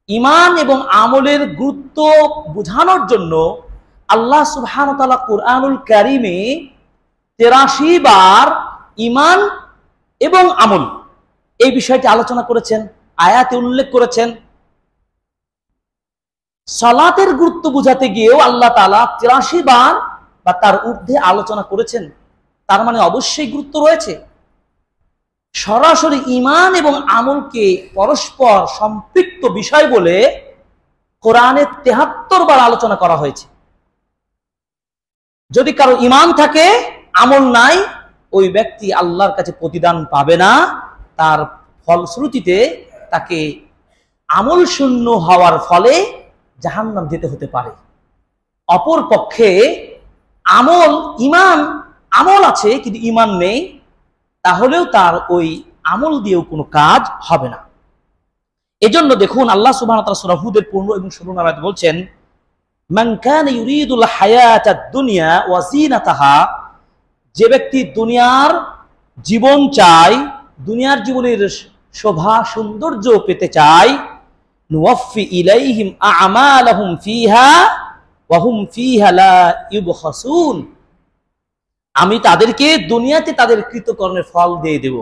ঈমান এবং আমলের গুরুত্ব বোঝানোর জন্য আল্লাহ সুবহানাহু ওয়া তাআলা কুরআনুল কারীমে ৮৩ বার ঈমান এবং আমল এই বিষয়টি আলোচনা করেছেন, আয়াতে উল্লেখ করেছেন। সালাতের গুরুত্ব বোঝাতে গিয়েও আল্লাহ তাআলা ৮৩ বার বা তার ঊর্ধ্বে আলোচনা করেছেন। তার মানে অবশ্যই গুরুত্ব রয়েছে। সরাসরি ঈমান এবং আমলকে পরস্পর সম্পৃক্ত বিষয় বলে কোরআনে ৭৩ বার আলোচনা করা হয়েছে। যদি কারো ঈমান থাকে, আমল নাই, ওই ব্যক্তি আল্লাহর কাছে প্রতিদান পাবে না। তার ফলশ্রুতিতে তাকে আমল শূন্য হওয়ার ফলে জাহান্নাম যেতে হতে পারে। অপর পক্ষে আমল আছে কিন্তু ঈমান নেই, তাহলেও তার ওই আমল দিয়েও কোনো কাজ হবে না। এজন্য দেখুন আল্লাহ সুবহানাহু ওয়া তাআলা সূরা হুদের ১৫ এবং ১৬ নম্বর আয়াতে বলছেন, মান কানা ইউরিদুল হায়াতাদ দুনিয়া ওয়া যিনাতাহা, যে ব্যক্তি দুনিয়ার জীবন চায়, দুনিয়ার জীবনের শোভা সৌন্দর্য পেতে চায়, নুওয়াফি ইলাইহিম আ'মালাহুম ফিহা ওয়া হুম ফিহা লা ইউবখাসুন, আমি তাদেরকে দুনিয়াতে তাদের কৃতকর্মের ফল দিয়ে দেব।